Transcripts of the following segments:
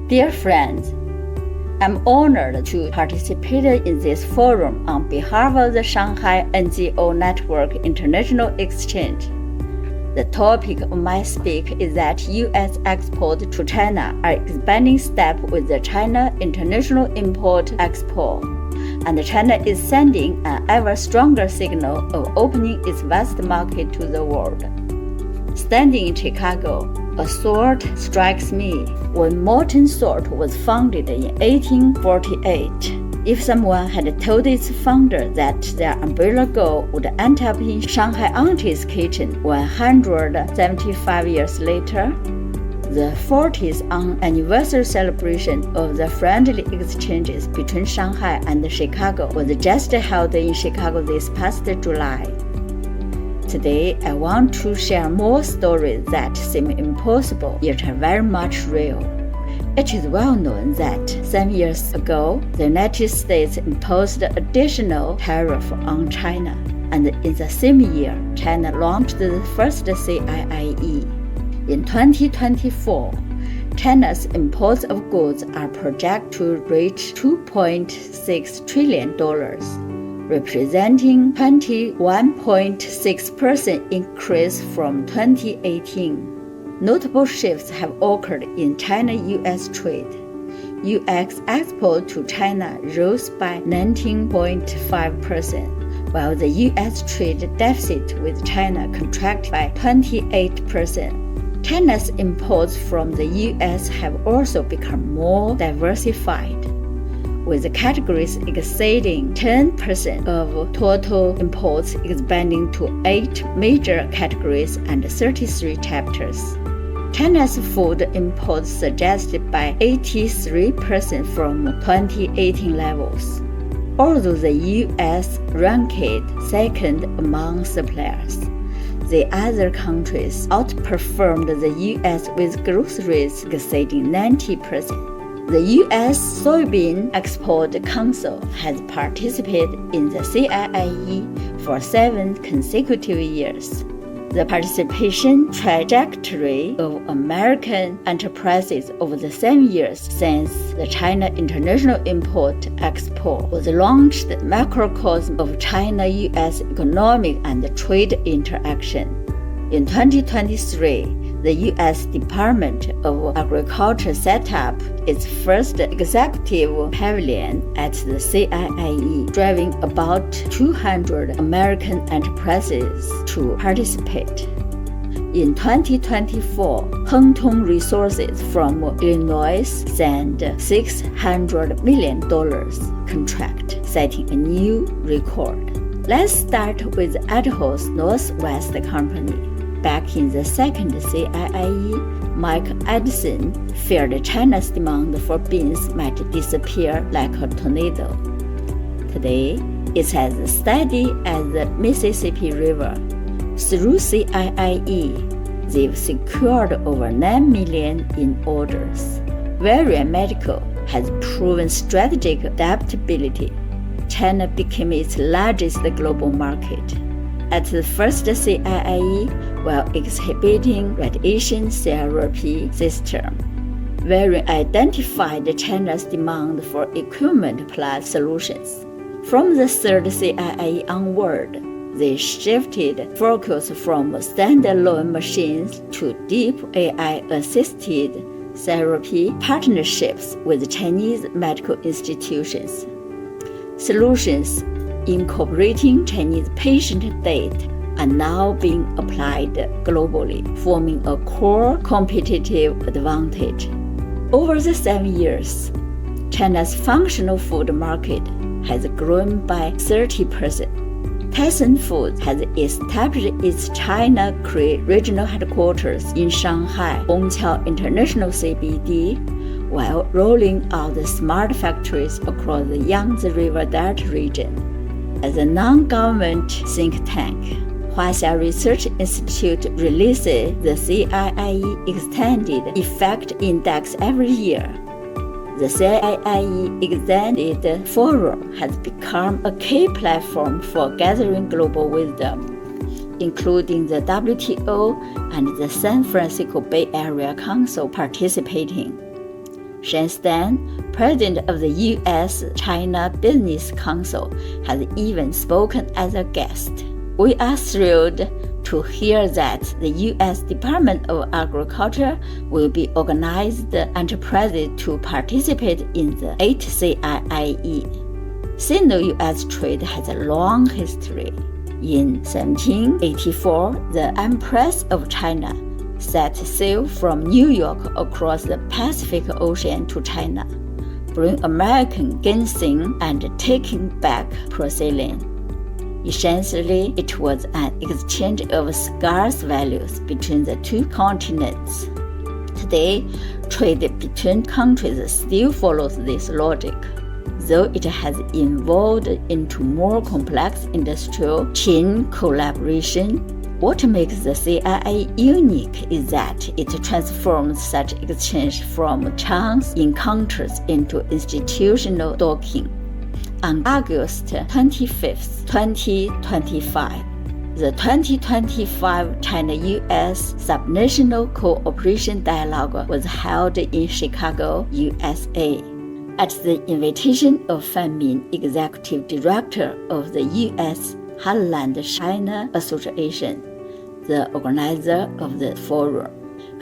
Dear friends, I'm honored to participate in this forum on behalf of the Shanghai NGO Network International Exchange. The topic of my speak is that U.S. exports to China are expanding step with the China International Import-Export, and China is sending an ever stronger signal of opening its vast market to the world. Standing in Chicago, a thought strikes me. When molten salt was founded in 1848, if someone had told its founder that their umbrella goal would end up in Shanghai auntie's kitchen 175 years later, the 40th anniversary celebration of the friendly exchanges between Shanghai and Chicago was just held in Chicago this past July. Today, I want to share more stories that seem impossible yet are very much real. It is well known that 7 years ago, the United States imposed additional tariff on China, and in the same year, China launched the first CIIE. In 2024, China's imports of goods are projected to reach $2.6 trillion, representing 21.6% increase from 2018. Notable shifts have occurred in China-U.S. trade. U.S. export to China rose by 19.5%, while the U.S. trade deficit with China contracted by 28%. China's imports from the U.S. have also become more diversified, with the categories exceeding 10% of total imports expanding to 8 major categories and 33 chapters. China's food imports suggested by 83% from 2018 levels. Although the U.S. ranked second among suppliers, the other countries outperformed the U.S. with growth rates exceeding 90%. The U.S. Soybean Export Council has participated in the CIIE for 7 consecutive years. The participation trajectory of American enterprises over the 7 years since the China International Import-Export was launched is a macrocosm of China-U.S. economic and trade interaction. In 2023, the U.S. Department of Agriculture set up its first executive pavilion at the CIIE, driving about 200 American enterprises to participate. In 2024, Hengtong Resources from Illinois signed $600 million contract, setting a new record. Let's start with Idaho's Northwest Company. Back in the second CIIE, Mike Edison feared China's demand for beans might disappear like a tornado. Today, it's as steady as the Mississippi River. Through CIIE, they've secured over $9 million in orders. Varian Medical has proven strategic adaptability. China became its largest global market. At the first CIIE, while exhibiting radiation therapy system, Varian identified China's demand for equipment plus solutions. From the third CIIE onward, they shifted focus from standalone machines to deep AI-assisted therapy partnerships with Chinese medical institutions. Solutions incorporating Chinese patient data are now being applied globally, forming a core competitive advantage. Over the 7 years, China's functional food market has grown by 30%. Tyson Foods has established its China Cree regional headquarters in Shanghai Hongqiao International CBD, while rolling out the smart factories across the Yangtze River Delta region. As a non-government think tank, Huaxia Research Institute releases the CIIE Extended Effect Index every year. The CIIE Extended Forum has become a key platform for gathering global wisdom, including the WTO and the San Francisco Bay Area Council participating. Shen, president of the U.S.-China Business Council, has even spoken as a guest. We are thrilled to hear that the U.S. Department of Agriculture will be organized enterprises to participate in the 8th CIIE. Sino-U.S. trade has a long history. In 1784, the Empress of China set sail from New York across the Pacific Ocean to China, bringing American ginseng and taking back porcelain. Essentially, it was an exchange of scarce values between the two continents. Today, trade between countries still follows this logic, though it has evolved into more complex industrial chain collaboration. What makes the CIIE unique is that it transforms such exchange from chance encounters into institutional docking. On August 25, 2025, the 2025 China-U.S. Subnational Cooperation Dialogue was held in Chicago, USA. At the invitation of Fan Min, Executive Director of the U.S. Heartland China Association, the organizer of the forum.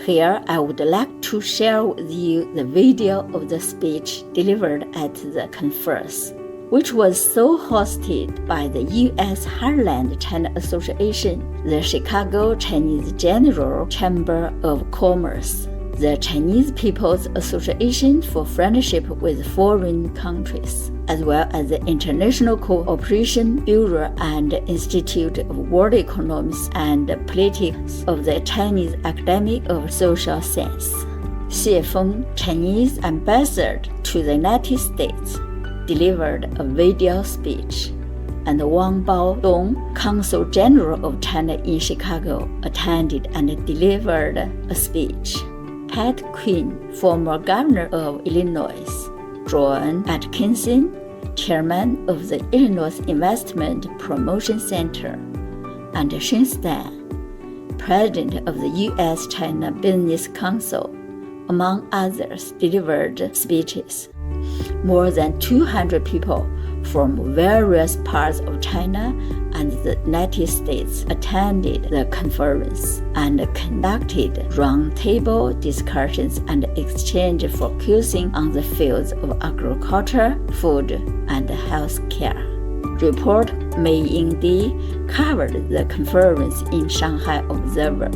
Here, I would like to share with you the video of the speech delivered at the conference, which was co-hosted by the U.S. Heartland China Association, the Chicago Chinese General Chamber of Commerce, the Chinese People's Association for Friendship with Foreign Countries, as well as the International Cooperation Bureau and Institute of World Economics and Politics of the Chinese Academy of Social Science. Xie Feng, Chinese ambassador to the United States, delivered a video speech, and Wang Baodong, Consul General of China in Chicago, attended and delivered a speech. Pat Quinn, former governor of Illinois, John Atkinson, chairman of the Illinois Investment Promotion Center, and Shen, president of the U.S.-China Business Council, among others, delivered speeches. More than 200 people from various parts of China and the United States attended the conference and conducted roundtable discussions and exchange focusing on the fields of agriculture, food, and healthcare. Report Mei Yingdi covered the conference in Shanghai Observer.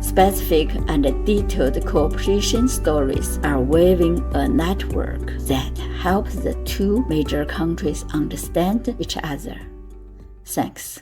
Specific and detailed cooperation stories are weaving a network that helps the two major countries understand each other. Thanks.